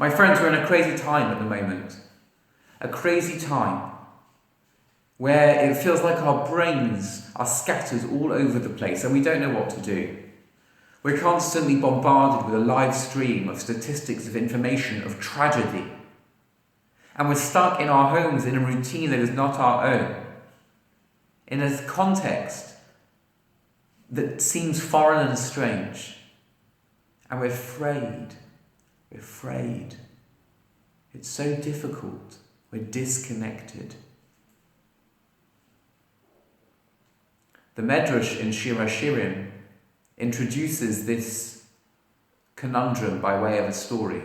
My friends, we're in a crazy time at the moment. A crazy time where it feels like our brains are scattered all over the place and we don't know what to do. We're constantly bombarded with a live stream of statistics, of information, of tragedy. And we're stuck in our homes in a routine that is not our own, in a context that seems foreign and strange. And we're afraid. We're afraid. It's so difficult. We're disconnected. The Medrash in Shir HaShirim introduces this conundrum by way of a story.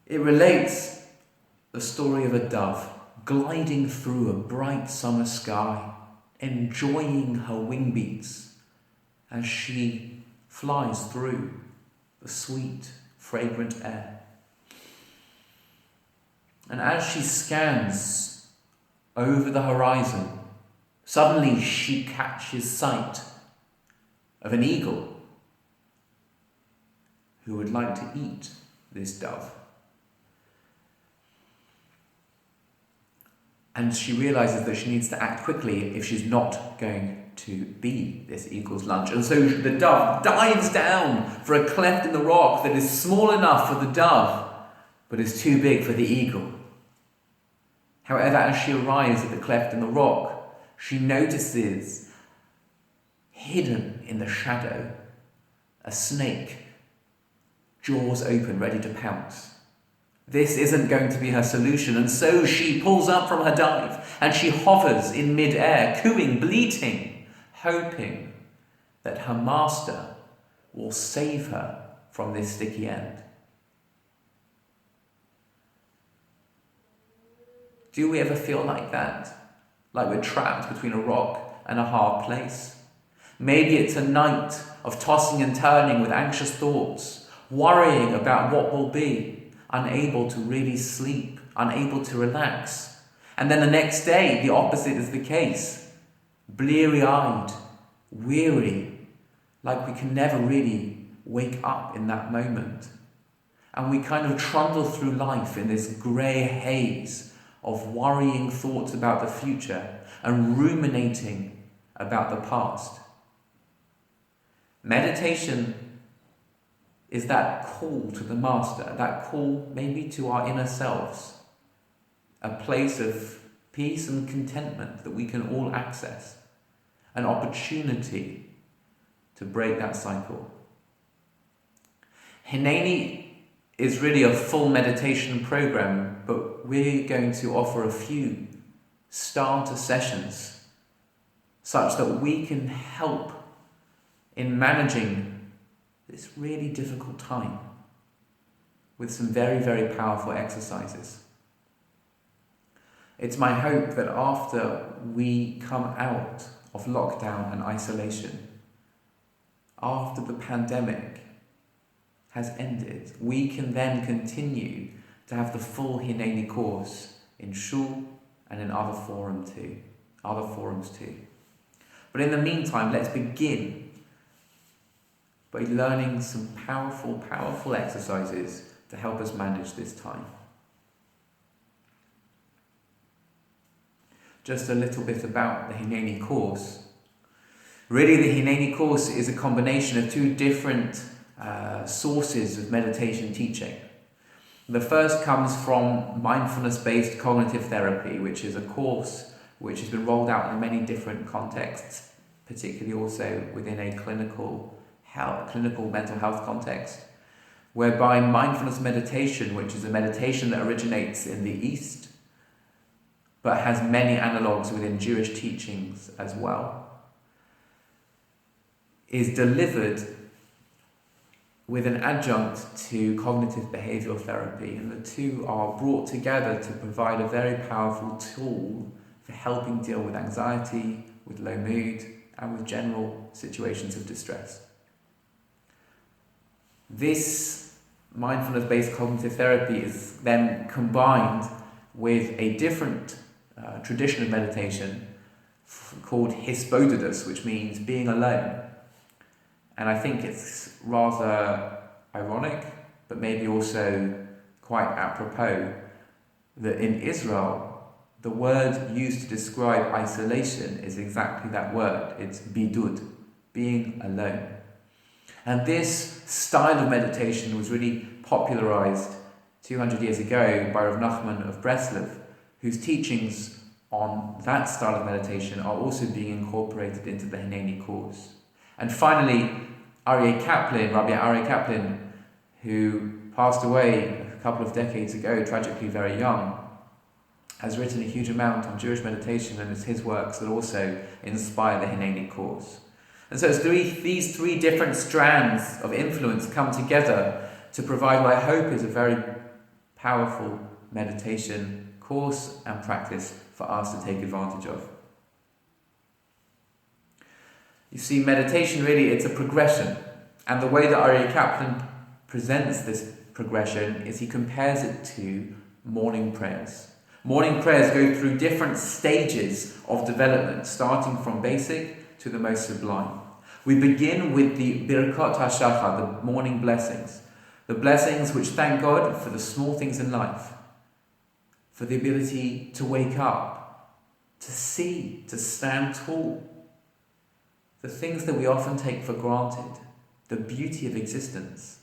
It relates the story of a dove gliding through a bright summer sky, enjoying her wing beats as she flies through the sweet, fragrant air. And as she scans over the horizon, suddenly she catches sight of an eagle who would like to eat this dove. And she realizes that she needs to act quickly if she's not going to be this eagle's lunch. And so the dove dives down for a cleft in the rock that is small enough for the dove, but is too big for the eagle. However, as she arrives at the cleft in the rock, she notices, hidden in the shadow, a snake, jaws open, ready to pounce. This isn't going to be her solution, and so she pulls up from her dive and she hovers in mid-air, cooing, bleating, hoping that her master will save her from this sticky end. Do we ever feel like that? Like we're trapped between a rock and a hard place? Maybe it's a night of tossing and turning with anxious thoughts, worrying about what will be, unable to really sleep, unable to relax. And then the next day, the opposite is the case. Bleary-eyed, weary, like we can never really wake up in that moment. And we kind of trundle through life in this grey haze of worrying thoughts about the future and ruminating about the past. Meditation is that call to the Master, that call maybe to our inner selves, a place of peace and contentment that we can all access, an opportunity to break that cycle. Hineini is really a full meditation program, but we're going to offer a few starter sessions such that we can help in managing this really difficult time with some very, very powerful exercises. It's my hope that after we come out of lockdown and isolation, after the pandemic has ended, we can then continue to have the full Hineini course in shul and in other forums too. But in the meantime, let's begin by learning some powerful exercises to help us manage this time. Just a little bit about the Hineini course. Really, the Hineini course is a combination of two different sources of meditation teaching. The first comes from mindfulness-based cognitive therapy, which is a course which has been rolled out in many different contexts, particularly also within a clinical mental health context, whereby mindfulness meditation, which is a meditation that originates in the East, but has many analogues within Jewish teachings as well, is delivered with an adjunct to cognitive behavioural therapy, and the two are brought together to provide a very powerful tool for helping deal with anxiety, with low mood, and with general situations of distress. This mindfulness-based cognitive therapy is then combined with a different tradition of meditation called hisbodedus, which means being alone. And I think it's rather ironic, but maybe also quite apropos, that in Israel, the word used to describe isolation is exactly that word. It's bidud, being alone. And this style of meditation was really popularized 200 years ago by Rav Nachman of Breslov, whose teachings on that style of meditation are also being incorporated into the Hineini course. And finally, Rabbi Aryeh Kaplan, who passed away a couple of decades ago, tragically very young, has written a huge amount on Jewish meditation, and it's his works that also inspire the Hineini course. And so these three different strands of influence come together to provide what I hope is a very powerful meditation course and practice for us to take advantage of. You see, meditation really, it's a progression. And the way that Aryeh Kaplan presents this progression is he compares it to morning prayers. Morning prayers go through different stages of development, starting from basic to the most sublime. We begin with the Birkot HaShachar, the morning blessings. The blessings which thank God for the small things in life, for the ability to wake up, to see, to stand tall. The things that we often take for granted, the beauty of existence.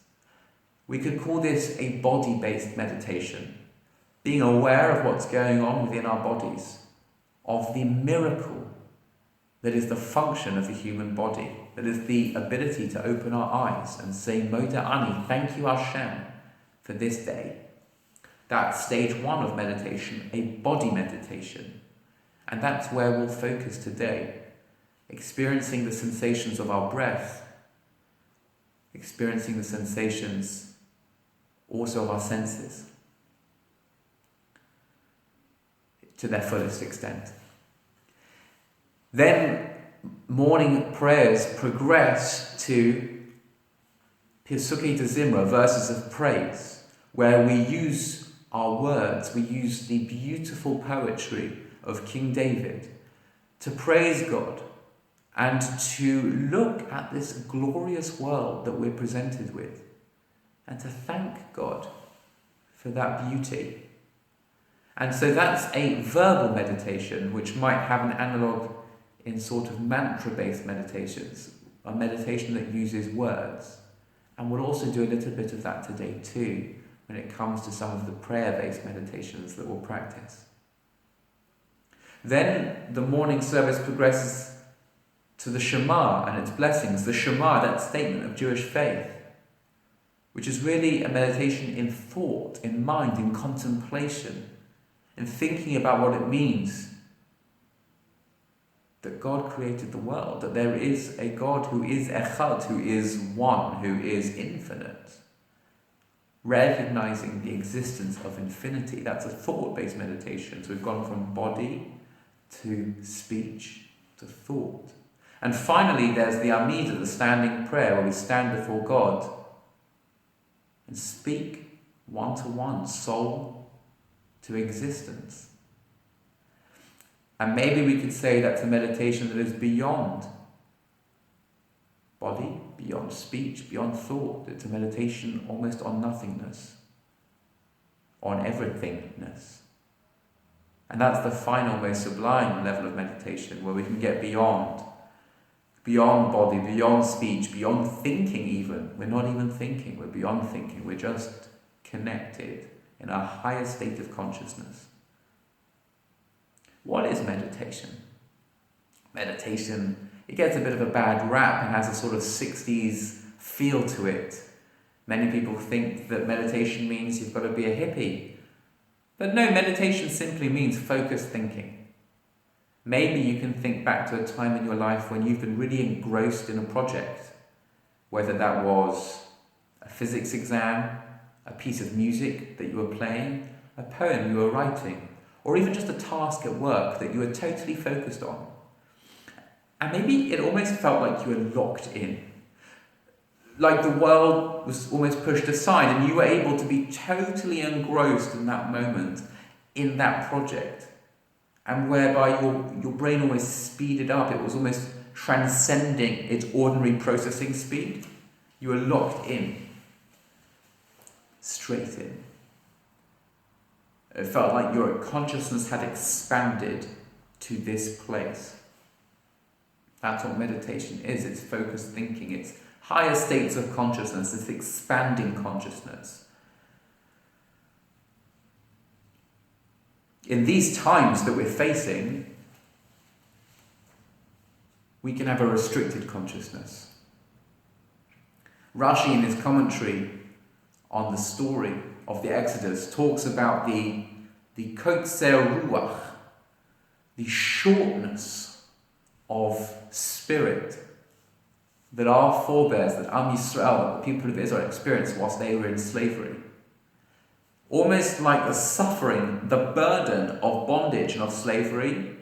We could call this a body-based meditation, being aware of what's going on within our bodies, of the miracle that is the function of the human body, that is the ability to open our eyes and say, Moda Ani, thank you Hashem for this day. That's stage one of meditation, a body meditation. And that's where we'll focus today, experiencing the sensations of our breath, experiencing the sensations also of our senses to their fullest extent. Then morning prayers progress to Pirsuki de Zimra, verses of praise, where we use our words, we use the beautiful poetry of King David to praise God and to look at this glorious world that we're presented with and to thank God for that beauty. And so that's a verbal meditation, which might have an analogue in sort of mantra-based meditations, a meditation that uses words. And we'll also do a little bit of that today too, when it comes to some of the prayer-based meditations that we'll practice. Then the morning service progresses to the Shema and its blessings. The Shema, that statement of Jewish faith, which is really a meditation in thought, in mind, in contemplation, in thinking about what it means that God created the world, that there is a God who is Echad, who is one, who is infinite. Recognizing the existence of infinity, that's a thought-based meditation. So we've gone from body to speech to thought. And finally, there's the Amida, the standing prayer, where we stand before God and speak one-to-one, soul to existence. And maybe we could say that's a meditation that is beyond body, beyond speech, beyond thought. It's a meditation almost on nothingness, on everythingness. And that's the final, most sublime level of meditation, where we can get beyond body, beyond speech, beyond thinking even. We're not even thinking, we're beyond thinking. We're just connected in a higher state of consciousness. What is meditation? Meditation, it gets a bit of a bad rap and has a sort of 60s feel to it. Many people think that meditation means you've got to be a hippie. But no, meditation simply means focused thinking. Maybe you can think back to a time in your life when you've been really engrossed in a project, whether that was a physics exam, a piece of music that you were playing, a poem you were writing, or even just a task at work that you were totally focused on. And maybe it almost felt like you were locked in. Like the world was almost pushed aside and you were able to be totally engrossed in that moment, in that project. And whereby your brain almost speeded up. It was almost transcending its ordinary processing speed. You were locked in. straight in. It felt like your consciousness had expanded to this place. That's what meditation is. It's focused thinking. It's higher states of consciousness. It's expanding consciousness. In these times that we're facing, we can have a restricted consciousness. Rashi, in his commentary on the story of the Exodus, talks about the kotzer ruach, the shortness of spirit that our forebears, that Am Yisrael, that the people of Israel experienced whilst they were in slavery. Almost like the suffering, the burden of bondage and of slavery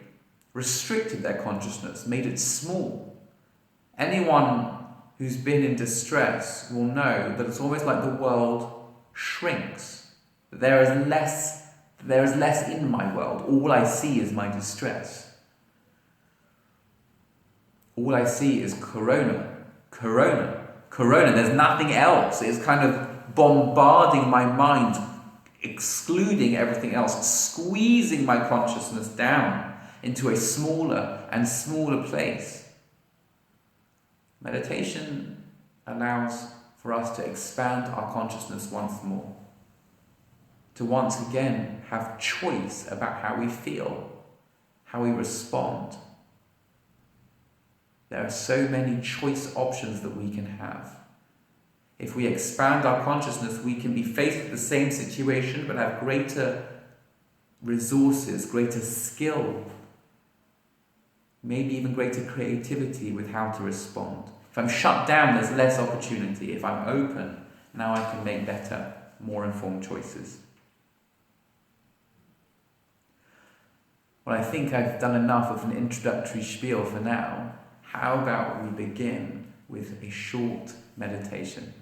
restricted their consciousness, made it small. Anyone who's been in distress will know that it's almost like the world shrinks. That there is less in my world. All I see is my distress. All I see is corona. There's nothing else. It's kind of bombarding my mind, excluding everything else, squeezing my consciousness down into a smaller and smaller place. Meditation allows for us to expand our consciousness once more, to once again have choice about how we feel, how we respond. There are so many choice options that we can have. If we expand our consciousness, we can be faced with the same situation but have greater resources, greater skill, maybe even greater creativity with how to respond. If I'm shut down, there's less opportunity. If I'm open, now I can make better, more informed choices. Well, I think I've done enough of an introductory spiel for now. How about we begin with a short meditation?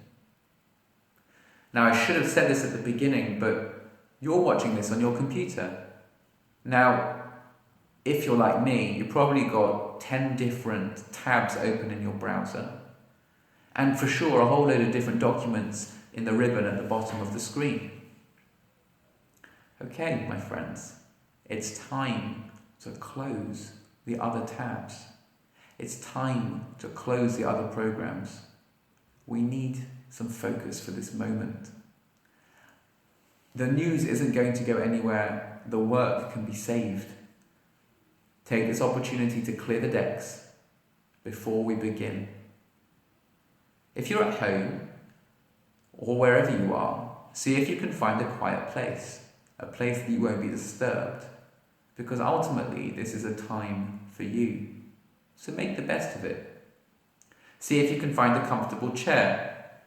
Now, I should have said this at the beginning, but you're watching this on your computer. Now, if you're like me, you've probably got 10 different tabs open in your browser. And for sure, a whole load of different documents in the ribbon at the bottom of the screen. Okay, my friends, it's time to close the other tabs. It's time to close the other programs. We need some focus for this moment. The news isn't going to go anywhere. The work can be saved. Take this opportunity to clear the decks before we begin. If you're at home or wherever you are, see if you can find a quiet place, a place that you won't be disturbed, because ultimately this is a time for you. So make the best of it. See if you can find a comfortable chair,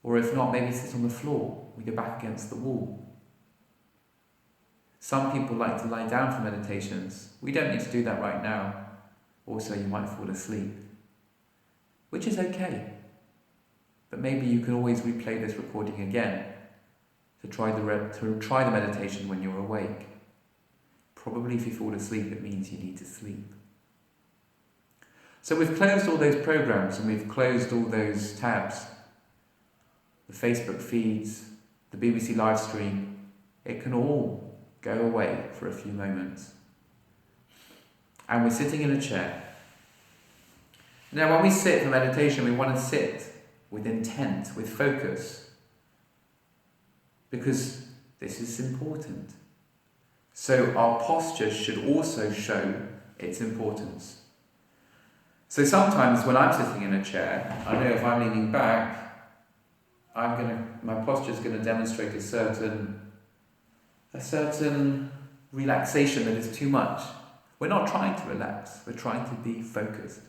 or if not, maybe sit on the floor with your back against the wall. Some people like to lie down for meditations. We don't need to do that right now. Also, you might fall asleep, which is okay. But maybe you can always replay this recording again to try the meditation when you're awake. Probably if you fall asleep, it means you need to sleep. So we've closed all those programs and we've closed all those tabs. The Facebook feeds, the BBC live stream, it can all go away for a few moments. And we're sitting in a chair. Now when we sit for meditation, we want to sit with intent, with focus, because this is important. So our posture should also show its importance. So sometimes when I'm sitting in a chair, I know if I'm leaning back, my posture is going to demonstrate a certain relaxation that is too much. We're not trying to relax, we're trying to be focused.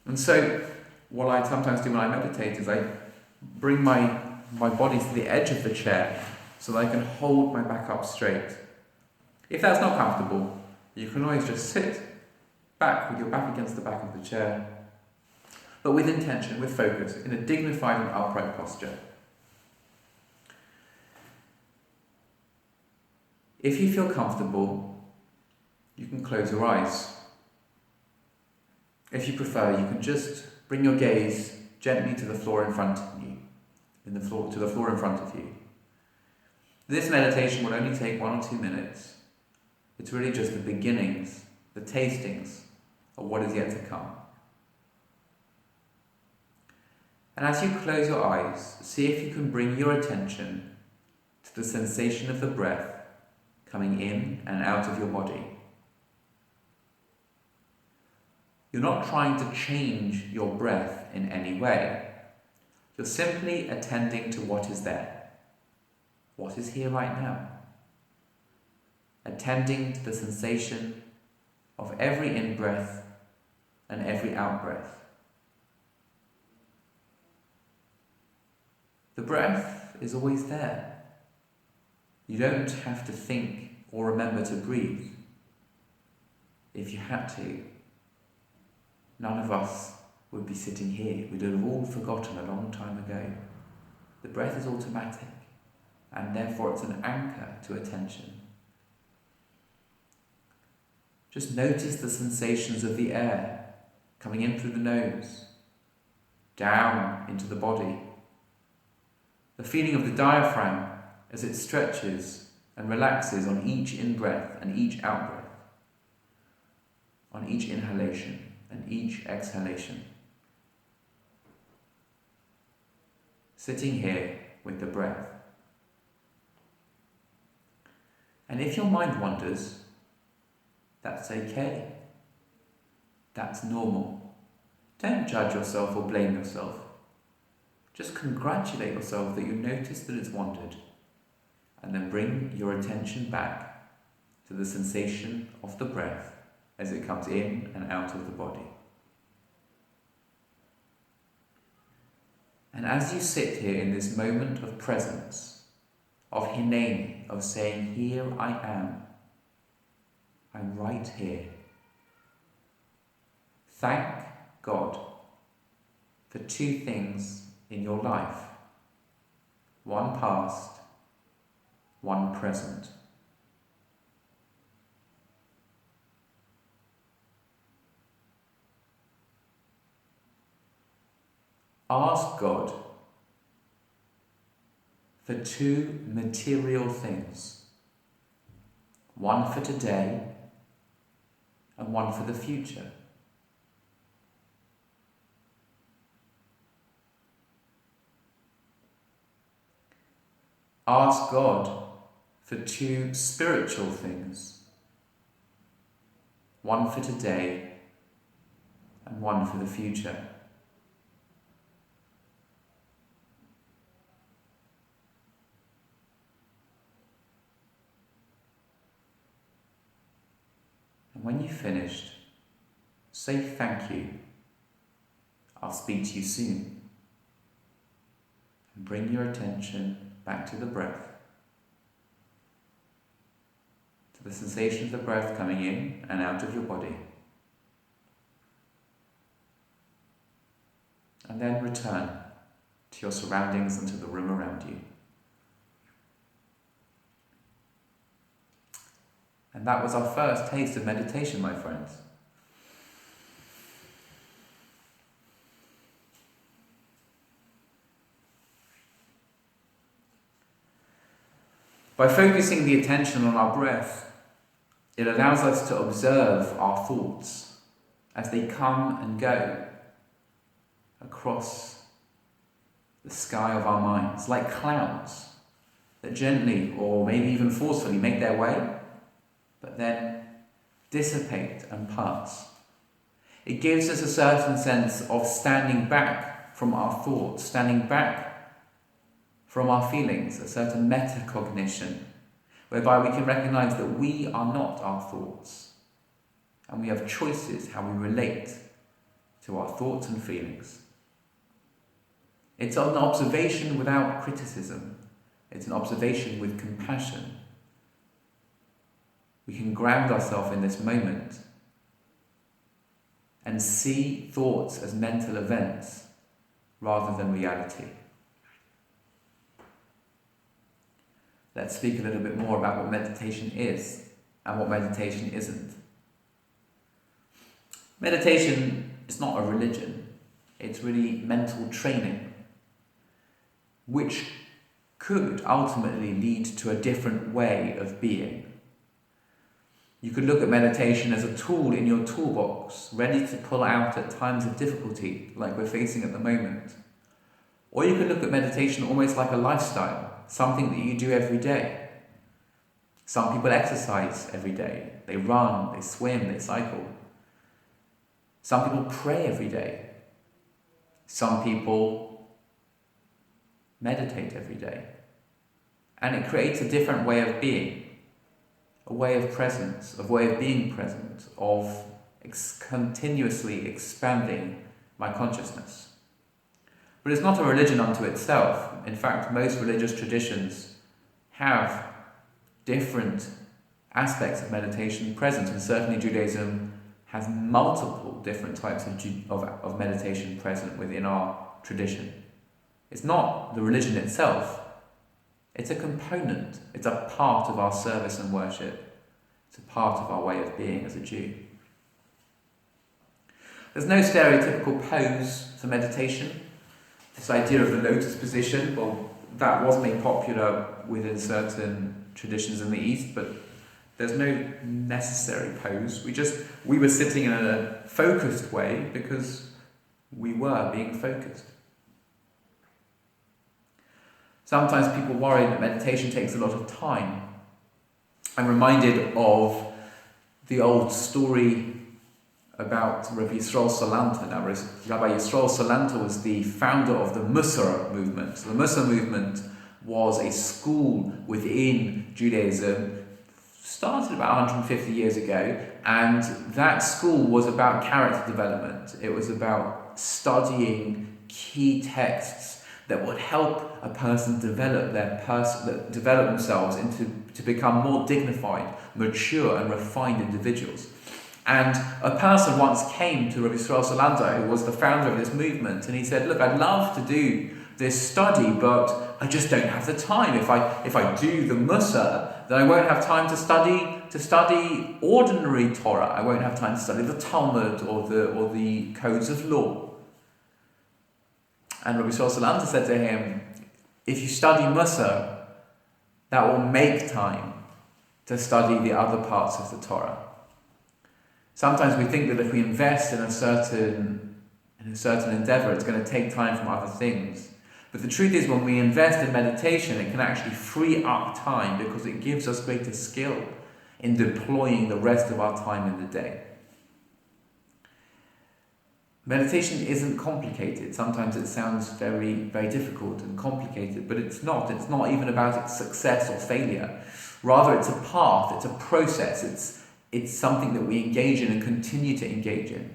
And so what I sometimes do when I meditate is I bring my body to the edge of the chair so that I can hold my back up straight. If that's not comfortable, you can always just sit back with your back against the back of the chair, but with intention, with focus, in a dignified and upright posture. If you feel comfortable, you can close your eyes. If you prefer, you can just bring your gaze gently to the floor in front of you to the floor in front of you. This meditation will only take 1 or 2 minutes. It's really just the beginnings, the tastings of what is yet to come. And as you close your eyes, see if you can bring your attention to the sensation of the breath coming in and out of your body. You're not trying to change your breath in any way. You're simply attending to what is there. What is here right now? Attending to the sensation of every in-breath and every out-breath. The breath is always there. You don't have to think or remember to breathe. If you had to, none of us would be sitting here. We'd have all forgotten a long time ago. The breath is automatic, and therefore it's an anchor to attention. Just notice the sensations of the air coming in through the nose, down into the body. The feeling of the diaphragm as it stretches and relaxes on each in-breath and each out-breath, on each inhalation and each exhalation. Sitting here with the breath. And if your mind wanders, that's okay. That's normal. Don't judge yourself or blame yourself. Just congratulate yourself that you noticed that it's wandered, and then bring your attention back to the sensation of the breath as it comes in and out of the body. And as you sit here in this moment of presence, of Hineini, of saying, here I am, I'm right here. Thank God for 2 things in your life. 1 past, 1 present. Ask God for 2 material things. 1 for today and 1 for the future. Ask God for 2 spiritual things. 1 for today and 1 for the future. And when you've finished, say thank you. I'll speak to you soon. And bring your attention back to the breath, to the sensation of the breath coming in and out of your body. And then return to your surroundings and to the room around you. And that was our first taste of meditation, my friends. By focusing the attention on our breath, it allows us to observe our thoughts as they come and go across the sky of our minds, like clouds that gently or maybe even forcefully make their way, but then dissipate and pass. It gives us a certain sense of standing back from our thoughts, standing back from our feelings, a certain metacognition, whereby we can recognize that we are not our thoughts, and we have choices how we relate to our thoughts and feelings. It's an observation without criticism. It's an observation with compassion. We can ground ourselves in this moment and see thoughts as mental events rather than reality. Let's speak a little bit more about what meditation is and what meditation isn't. Meditation is not a religion. It's really mental training. which could ultimately lead to a different way of being. You could look at meditation as a tool in your toolbox, ready to pull out at times of difficulty like we're facing at the moment. Or you could look at meditation almost like a lifestyle, something that you do every day. Some people exercise every day. They run, they swim, they cycle. Some people pray every day. Some people meditate every day. And it creates a different way of being, a way of presence, a way of being present, of continuously expanding my consciousness. But it's not a religion unto itself. In fact, most religious traditions have different aspects of meditation present, and certainly Judaism has multiple different types of meditation present within our tradition. It's not the religion itself, it's a component, it's a part of our service and worship, it's a part of our way of being as a Jew. There's no stereotypical pose for meditation. This idea of the lotus position, well, that was made popular within certain traditions in the East, but there's no necessary pose. We were sitting in a focused way because we were being focused. Sometimes people worry that meditation takes a lot of time. I'm reminded of the old story about Rabbi Yisrael Salanter. Now, Rabbi Yisrael Salanter was the founder of the Musar movement. So the Musar movement was a school within Judaism, started about 150 years ago, and that school was about character development. It was about studying key texts that would help a person develop themselves to become more dignified, mature, and refined individuals. And a person once came to Rabbi Yisrael Salanter, who was the founder of this movement, and he said, "Look, I'd love to do this study, but I just don't have the time. If I do the Musar, then I won't have time to study ordinary Torah. I won't have time to study the Talmud or the codes of law." And Rabbi Yisrael Salanter said to him, "If you study Musar, that will make time to study the other parts of the Torah." Sometimes we think that if we invest in a certain endeavor, it's going to take time from other things. But the truth is, when we invest in meditation, it can actually free up time because it gives us greater skill in deploying the rest of our time in the day. Meditation isn't complicated. Sometimes it sounds very, very difficult and complicated, but it's not. It's not even about its success or failure. Rather, it's a path, it's a process, it's something that we engage in and continue to engage in.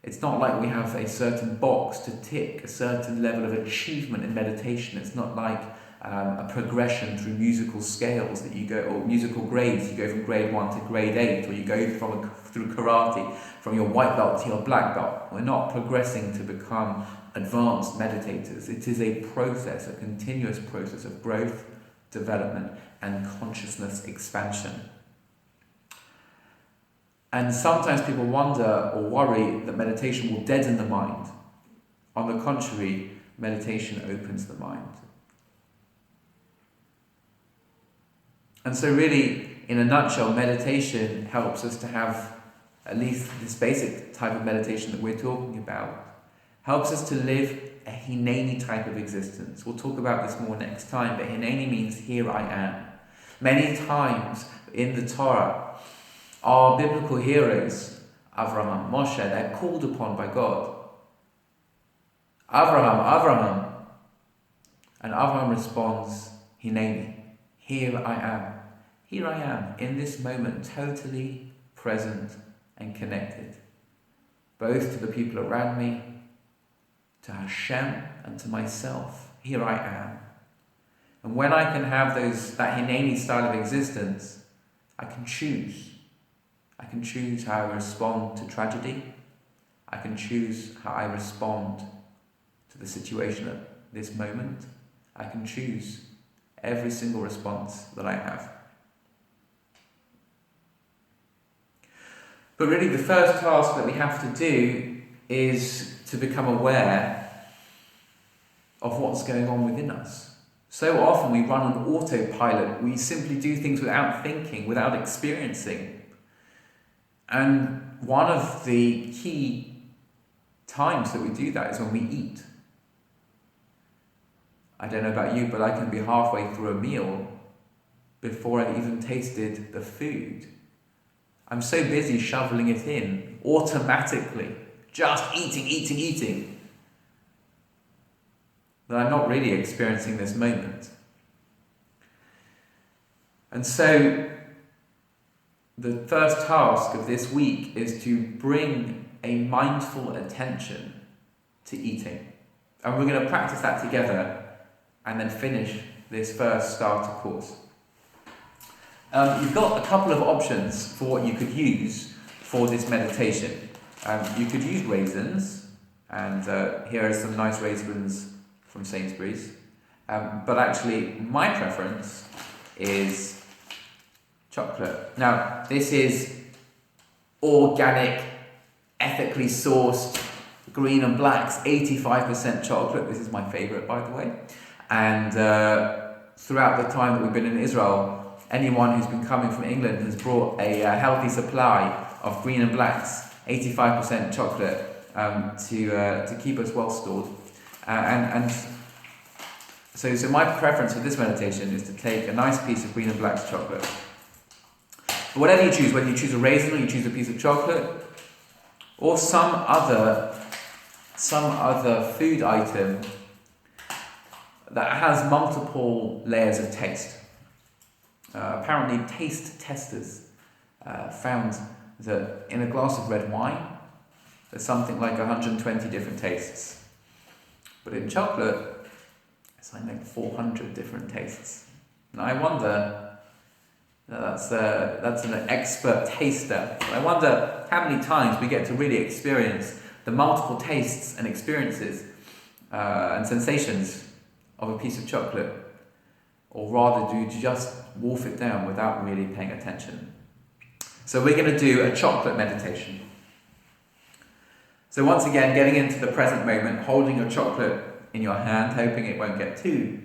It's not like we have a certain box to tick, a certain level of achievement in meditation. It's not like a progression through musical scales that you go, or musical grades. You go from grade 1 to grade 8, or you go through karate, from your white belt to your black belt. We're not progressing to become advanced meditators. It is a process, a continuous process of growth, development, and consciousness expansion. And sometimes people wonder or worry that meditation will deaden the mind. On the contrary, meditation opens the mind. And so really, in a nutshell, meditation helps us to have at least this basic type of meditation that we're talking about. Helps us to live a Hineini type of existence. We'll talk about this more next time, but Hineini means here I am. Many times in the Torah, our biblical heroes, Avraham and Moshe, they're called upon by God. Avraham. And Avraham responds, Hineini, here I am. Here I am, in this moment, totally present and connected, both to the people around me, to Hashem, and to myself. Here I am. And when I can have that Hineini style of existence, I can choose. I can choose how I respond to tragedy. I can choose how I respond to the situation at this moment. I can choose every single response that I have. But really the first task that we have to do is to become aware of what's going on within us. So often we run on autopilot. We simply do things without thinking, without experiencing. And one of the key times that we do that is when we eat. I don't know about you, but I can be halfway through a meal before I've even tasted the food. I'm so busy shoveling it in automatically, just eating, that I'm not really experiencing this moment. And so the first task of this week is to bring a mindful attention to eating. And we're going to practice that together and then finish this first starter course. You've got a couple of options for what you could use for this meditation. You could use raisins, and here are some nice raisins from Sainsbury's. But actually, my preference is chocolate. Now, this is organic, ethically sourced, green and blacks, 85% chocolate. This is my favourite, by the way. And throughout the time that we've been in Israel, anyone who's been coming from England has brought a healthy supply of green and blacks, 85% chocolate, to keep us well stored. So my preference for this meditation is to take a nice piece of green and blacks chocolate. But whatever you choose, whether you choose a raisin or you choose a piece of chocolate, or some other food item that has multiple layers of taste. Apparently, taste testers found that in a glass of red wine, there's something like 120 different tastes. But in chocolate, it's like 400 different tastes. And I wonder, that's an expert taster, but I wonder how many times we get to really experience the multiple tastes and experiences and sensations of a piece of chocolate, or rather do just wolf it down without really paying attention. So we're going to do a chocolate meditation. So once again, getting into the present moment, holding your chocolate in your hand, hoping it won't get too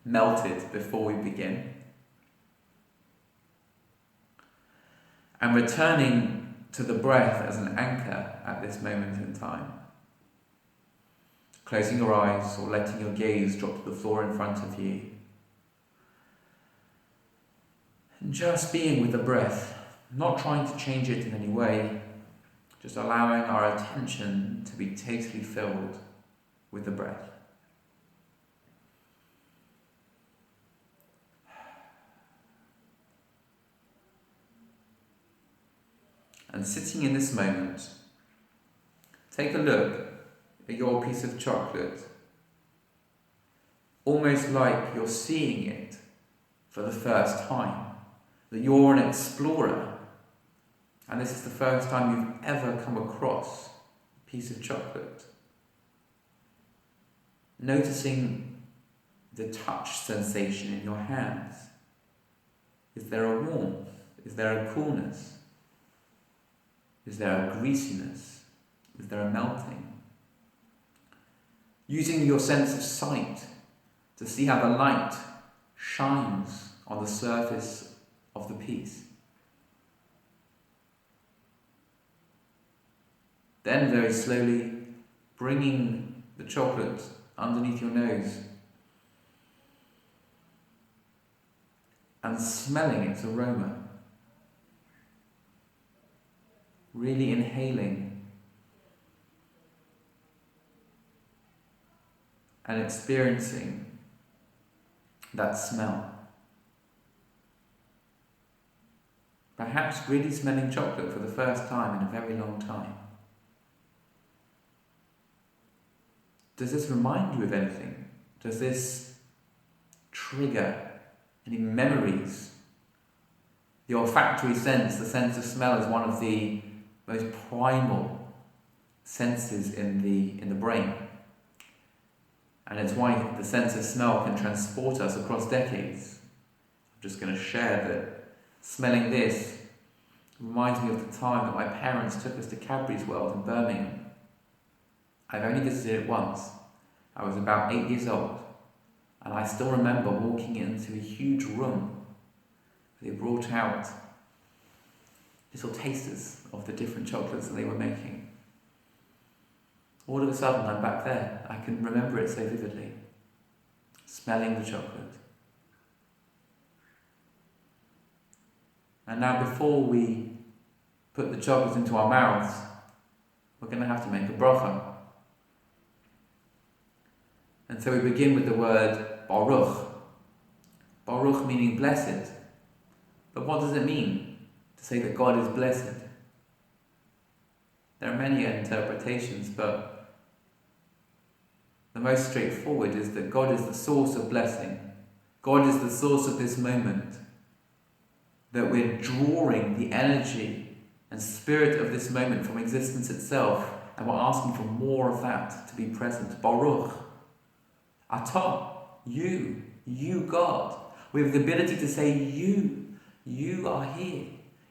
melted before we begin. And returning to the breath as an anchor at this moment in time. Closing your eyes or letting your gaze drop to the floor in front of you. And just being with the breath, not trying to change it in any way, just allowing our attention to be totally filled with the breath. And sitting in this moment, take a look at your piece of chocolate, almost like you're seeing it for the first time, that you're an explorer, and this is the first time you've ever come across a piece of chocolate. Noticing the touch sensation in your hands. Is there a warmth? Is there a coolness? Is there a greasiness? Is there a melting? Using your sense of sight to see how the light shines on the surface of the piece. Then very slowly bringing the chocolate underneath your nose and smelling its aroma. Really inhaling and experiencing that smell. Perhaps really smelling chocolate for the first time in a very long time. Does this remind you of anything? Does this trigger any memories? The olfactory sense, the sense of smell, is one of the most primal senses in the brain. And it's why the sense of smell can transport us across decades. I'm just going to share that smelling this reminds me of the time that my parents took us to Cadbury's World in Birmingham. I've only visited it once, I was about 8 years old, and I still remember walking into a huge room. They brought out little tasters of the different chocolates that they were making. All of a sudden, I'm back there. I can remember it so vividly, smelling the chocolate. And now, before we put the chocolates into our mouths, we're going to have to make a bracha. And so we begin with the word Baruch. Baruch meaning blessed. But what does it mean to say that God is blessed? There are many interpretations, but the most straightforward is that God is the source of blessing. God is the source of this moment. That we're drawing the energy and spirit of this moment from existence itself, and we're asking for more of that to be present. Baruch. Atah, you God. We have the ability to say you are here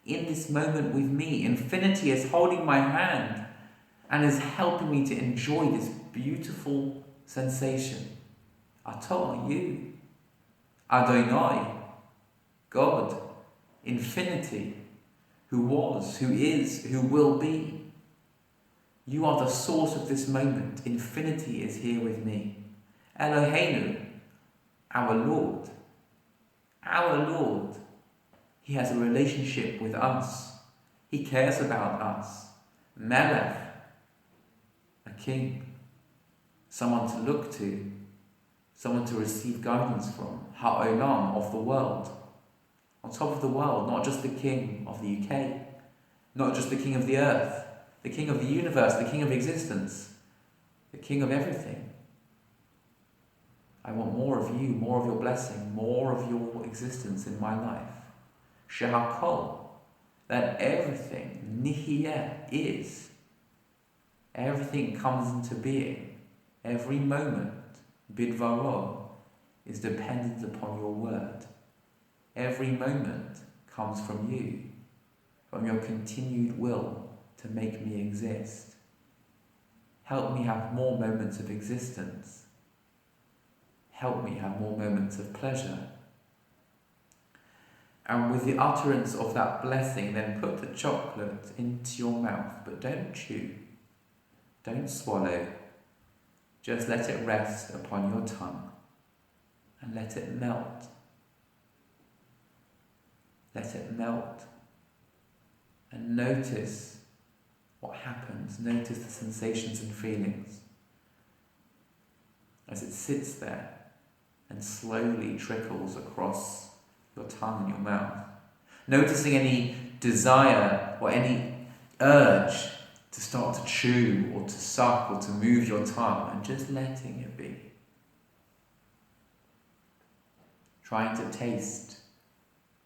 in this moment with me. Infinity is holding my hand and is helping me to enjoy this beautiful sensation. Atah, you. Adonai, God, infinity, who was, who is, who will be. You are the source of this moment. Infinity is here with me. Eloheinu, our Lord. Our Lord. He has a relationship with us. He cares about us. Melech, a king. Someone to look to. Someone to receive guidance from. Ha'olam, of the world. On top of the world, not just the king of the UK. Not just the king of the earth. The king of the universe, the king of existence. The king of everything. I want more of you, more of your blessing, more of your existence in my life. Shehakol, that everything, nihiyeh, is. Everything comes into being. Every moment, bidvaro, is dependent upon your word. Every moment comes from you, from your continued will to make me exist. Help me have more moments of existence. Help me have more moments of pleasure. And with the utterance of that blessing, then put the chocolate into your mouth, but don't chew, don't swallow. Just let it rest upon your tongue and let it melt. Let it melt. And notice what happens. Notice the sensations and feelings as it sits there and slowly trickles across your tongue and your mouth. Noticing any desire or any urge to start to chew or to suck or to move your tongue, and just letting it be. Trying to taste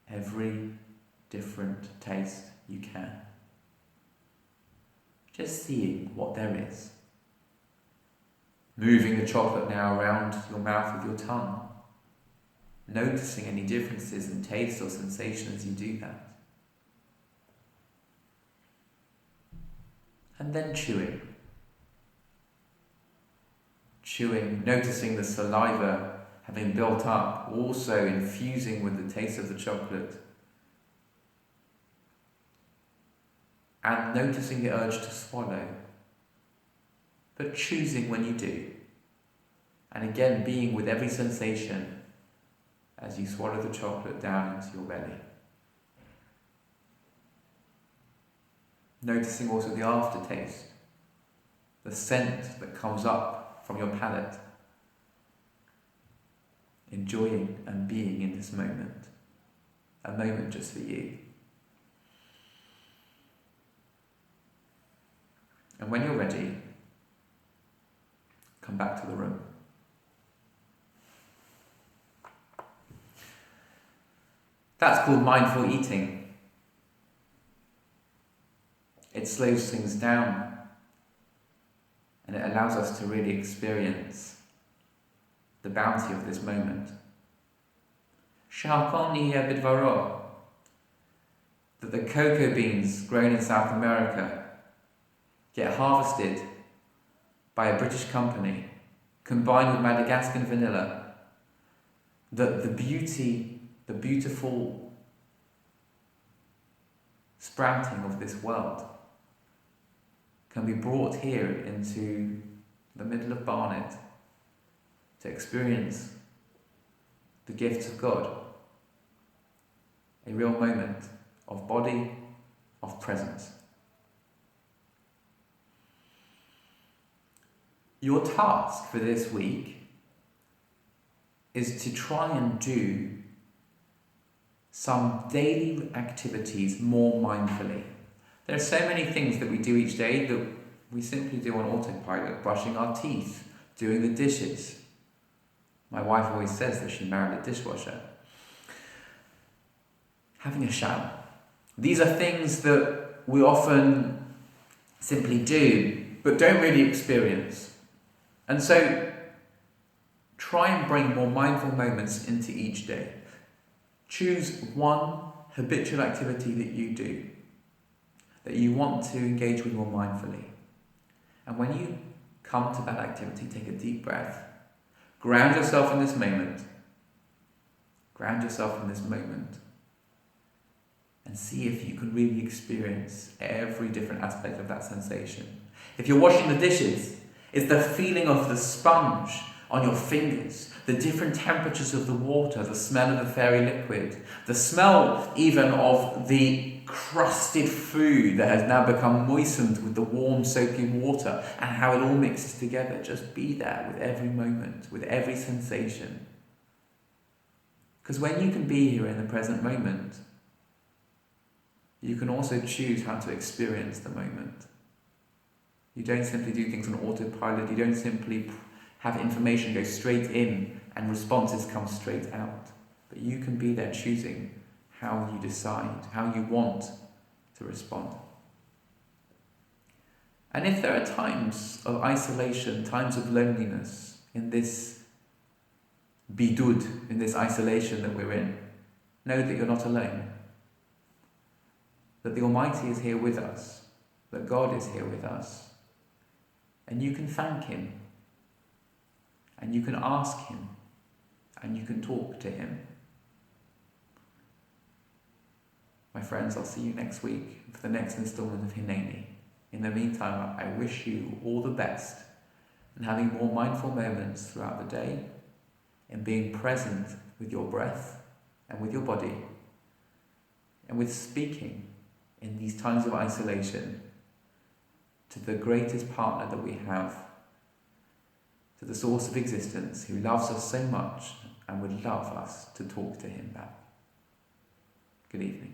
every different taste you can. Just seeing what there is. Moving the chocolate now around your mouth with your tongue. Noticing any differences in taste or sensation as you do that. And then chewing. Chewing, noticing the saliva having built up, also infusing with the taste of the chocolate. And noticing the urge to swallow, but choosing when you do. And again, being with every sensation as you swallow the chocolate down into your belly. Noticing also the aftertaste, the scent that comes up from your palate. Enjoying and being in this moment, a moment just for you. And when you're ready, come back to the room. That's called mindful eating. It slows things down and it allows us to really experience the bounty of this moment. Sha'akoni bidvaro, that the cocoa beans grown in South America get harvested by a British company combined with Madagascan vanilla, that the beautiful sprouting of this world can be brought here into the middle of Barnet to experience the gifts of God, a real moment of body, of presence. Your task for this week is to try and do some daily activities more mindfully. There are so many things that we do each day that we simply do on autopilot: brushing our teeth, doing the dishes. My wife always says that she married a dishwasher. Having a shower. These are things that we often simply do, but don't really experience. And so, try and bring more mindful moments into each day. Choose one habitual activity that you do, that you want to engage with more mindfully. And when you come to that activity, take a deep breath. Ground yourself in this moment. Ground yourself in this moment. And see if you can really experience every different aspect of that sensation. If you're washing the dishes, it's the feeling of the sponge on your fingers, the different temperatures of the water, the smell of the fairy liquid, the smell even of the crusted food that has now become moistened with the warm soaking water, and how it all mixes together. Just be there with every moment, with every sensation. Because when you can be here in the present moment, you can also choose how to experience the moment. You don't simply do things on autopilot. You don't simply have information go straight in and responses come straight out. But you can be there choosing how you decide, how you want to respond. And if there are times of isolation, times of loneliness in this bidud, in this isolation that we're in, know that you're not alone. That the Almighty is here with us, that God is here with us. And you can thank Him, and you can ask Him, and you can talk to Him. My friends, I'll see you next week for the next instalment of Hineini. In the meantime, I wish you all the best in having more mindful moments throughout the day, in being present with your breath and with your body, and with speaking in these times of isolation to the greatest partner that we have, to the source of existence who loves us so much and would love us to talk to Him back. Good evening.